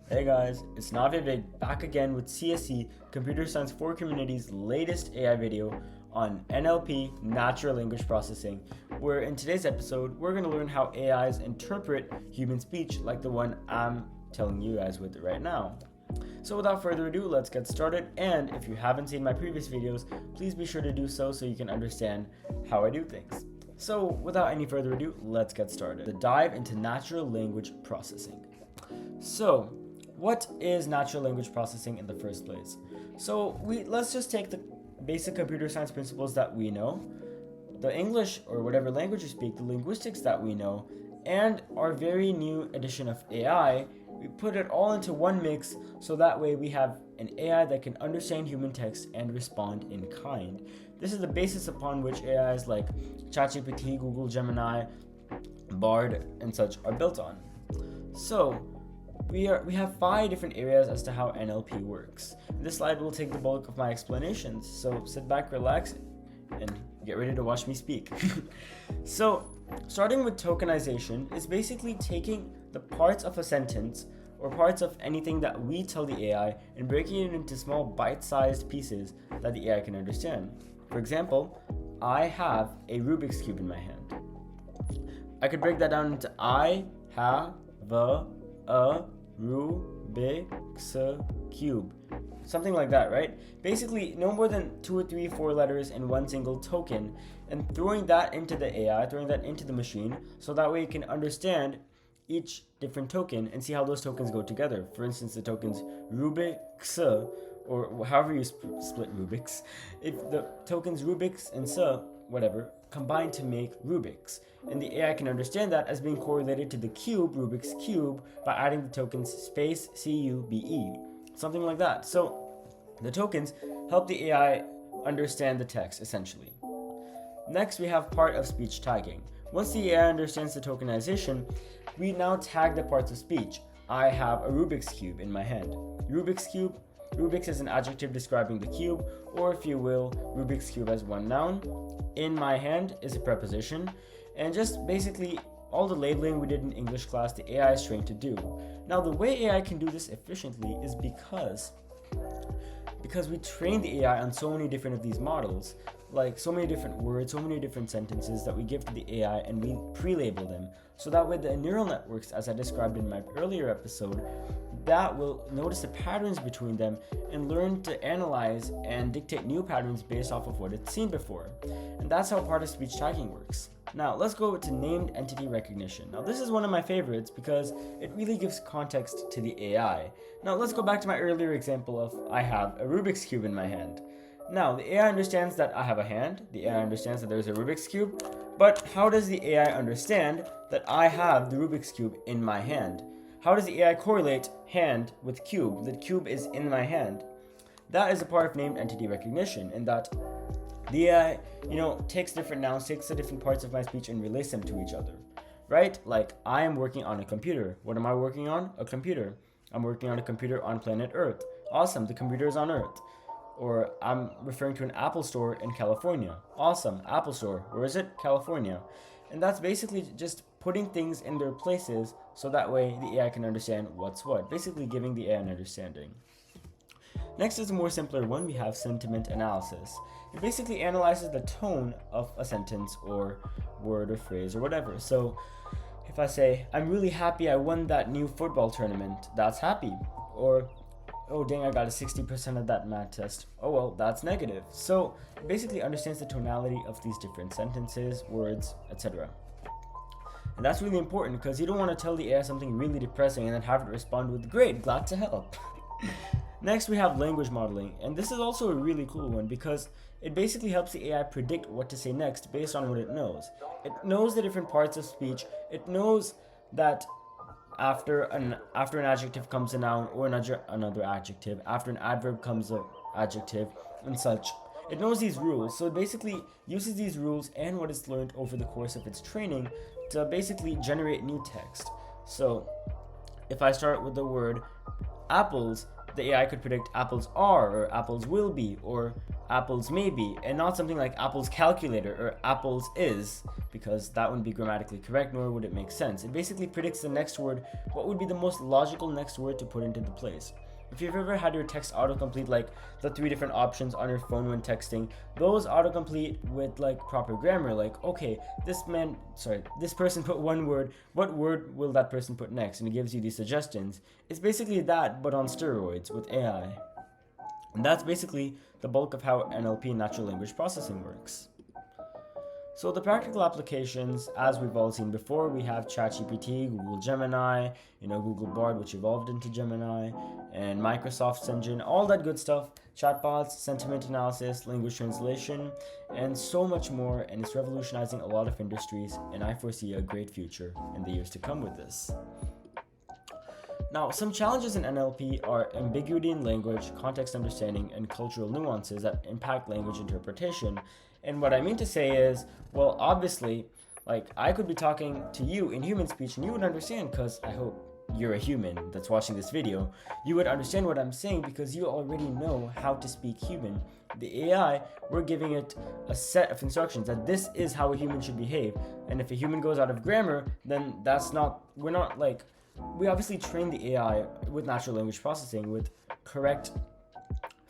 Hey guys, it's Naavya Vig back again with CSE Computer Science for Community's latest AI video on NLP, Natural Language Processing, where in today's episode we're going to learn how AIs interpret human speech like the one I'm telling you guys with right now. So without further ado, let's get started, and if you haven't seen my previous videos, please be sure to do so you can understand how I do things. So without any further ado, let's get started. The dive into natural language processing. So, what is natural language processing in the first place? So let's just take the basic computer science principles that we know, the English or whatever language you speak, the linguistics that we know, and our very new addition of AI. We put it all into one mix so that way we have an AI that can understand human text and respond in kind. This is the basis upon which AIs like ChatGPT, Google Gemini, Bard, and such are built on. So, we have 5 different areas as to how NLP works. This slide will take the bulk of my explanations, so sit back, relax, and get ready to watch me speak. So, starting with tokenization is basically taking the parts of a sentence or parts of anything that we tell the AI and breaking it into small bite-sized pieces that the AI can understand. For example, I have a Rubik's Cube in my hand. I could break that down into I have a Rubik's Cube. Something like that, right? Basically, no more than 2 or 3, 4 letters in one single token, and throwing that into the AI, throwing that into the machine, so that way it can understand each different token and see how those tokens go together. For instance, the tokens Rubik's, or however you split Rubik's, if the tokens Rubik's and whatever, combine to make Rubik's. And the AI can understand that as being correlated to the cube, Rubik's Cube, by adding the tokens space CUBE. Something like that. So the tokens help the AI understand the text, essentially. Next, we have part of speech tagging. Once the AI understands the tokenization, we now tag the parts of speech. I have a Rubik's Cube in my hand. Rubik's Cube. Rubik's is an adjective describing the cube, or if you will, Rubik's Cube as one noun. In my hand is a preposition, and just basically all the labeling we did in English class, the AI is trained to do. Now, the way AI can do this efficiently is because we train the AI on so many different of these models, like so many different words, so many different sentences that we give to the AI, and we pre-label them. So that way the neural networks, as I described in my earlier episode, that will notice the patterns between them and learn to analyze and dictate new patterns based off of what it's seen before. And that's how part of speech tagging works. Now, let's go to named entity recognition. Now, this is one of my favorites because it really gives context to the AI. Now, let's go back to my earlier example of I have a Rubik's Cube in my hand. Now, the AI understands that I have a hand, the AI understands that there's a Rubik's Cube, but how does the AI understand that I have the Rubik's Cube in my hand? How does the AI correlate hand with cube? The cube is in my hand. That is a part of named entity recognition, in that the AI, takes different nouns, takes the different parts of my speech and relates them to each other, right? Like, I am working on a computer. What am I working on? A computer. I'm working on a computer on planet Earth. Awesome, the computer is on Earth. Or I'm referring to an Apple store in California. Awesome, Apple store. Where is it? California. And that's basically just putting things in their places so that way the AI can understand what's what. Basically giving the AI an understanding. Next is a more simpler one. We have sentiment analysis. It basically analyzes the tone of a sentence or word or phrase or whatever. So if I say, I'm really happy I won that new football tournament, that's happy. Or, oh dang, I got a 60% of that math test. Oh well, that's negative. So it basically understands the tonality of these different sentences, words, etc. And that's really important because you don't want to tell the AI something really depressing and then have it respond with, great, glad to help. Next, we have language modeling, and this is also a really cool one because it basically helps the AI predict what to say next based on what it knows. It knows the different parts of speech. It knows that after an adjective comes a noun or another adjective, after an adverb comes an adjective, and such. It knows these rules, so it basically uses these rules and what it's learned over the course of its training to basically generate new text. So if I start with the word apples, the AI could predict apples are, or apples will be, or apples may be, and not something like apples calculator or apples is, because that wouldn't be grammatically correct, nor would it make sense. It basically predicts the next word, what would be the most logical next word to put into the place. If you've ever had your text autocomplete, like the 3 different options on your phone when texting, those autocomplete with like proper grammar, like, okay, this person put one word, what word will that person put next? And it gives you these suggestions. It's basically that, but on steroids with AI. And that's basically the bulk of how NLP, natural language processing, works. So the practical applications, as we've all seen before, we have ChatGPT, Google Gemini, Google Bard, which evolved into Gemini, and Microsoft's engine, all that good stuff, chatbots, sentiment analysis, language translation, and so much more, and it's revolutionizing a lot of industries, and I foresee a great future in the years to come with this. Now, some challenges in NLP are ambiguity in language, context understanding, and cultural nuances that impact language interpretation. And what I mean to say is, well, obviously, like, I could be talking to you in human speech and you would understand, because I hope you're a human that's watching this video. You would understand what I'm saying because you already know how to speak human. The AI, we're giving it a set of instructions that this is how a human should behave. And if a human goes out of grammar, then we obviously train the AI with natural language processing with correct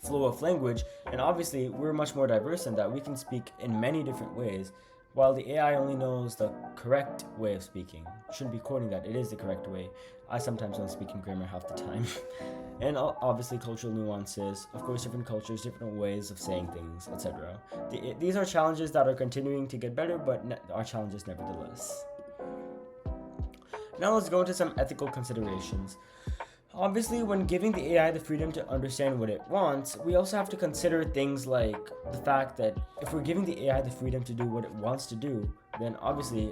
flow of language, and obviously we're much more diverse in that we can speak in many different ways, while the AI only knows the correct way of speaking. Shouldn't be quoting that, it is the correct way. I sometimes don't speak in grammar half the time. And obviously cultural nuances, of course different cultures, different ways of saying things, etc. These are challenges that are continuing to get better, but are challenges nevertheless. Now let's go into some ethical considerations. Obviously, when giving the AI the freedom to understand what it wants, we also have to consider things like the fact that if we're giving the AI the freedom to do what it wants to do, then obviously,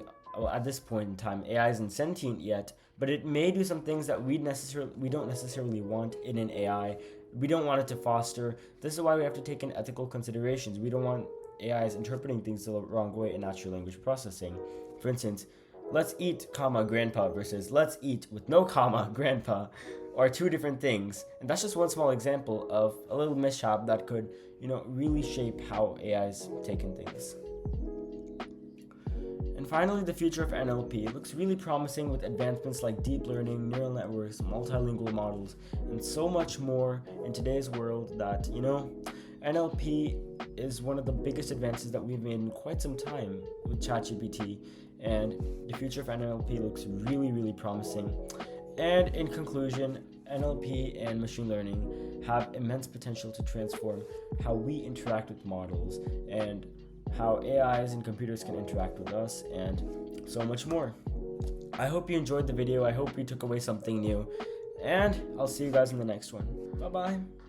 at this point in time, AI isn't sentient yet, but it may do some things that we don't necessarily want in an AI. We don't want it to foster. This is why we have to take in ethical considerations. We don't want AIs interpreting things the wrong way in natural language processing. For instance, let's eat, grandpa versus let's eat with no comma, grandpa, are 2 different things. And that's just one small example of a little mishap that could, really shape how AIs take in things. And finally, the future of NLP looks really promising with advancements like deep learning, neural networks, multilingual models, and so much more in today's world that, NLP is one of the biggest advances that we've made in quite some time with ChatGPT, and the future of NLP looks really, really promising. And in conclusion, NLP and machine learning have immense potential to transform how we interact with models and how AIs and computers can interact with us, and so much more. I hope you enjoyed the video. I hope you took away something new, and I'll see you guys in the next one. Bye-bye.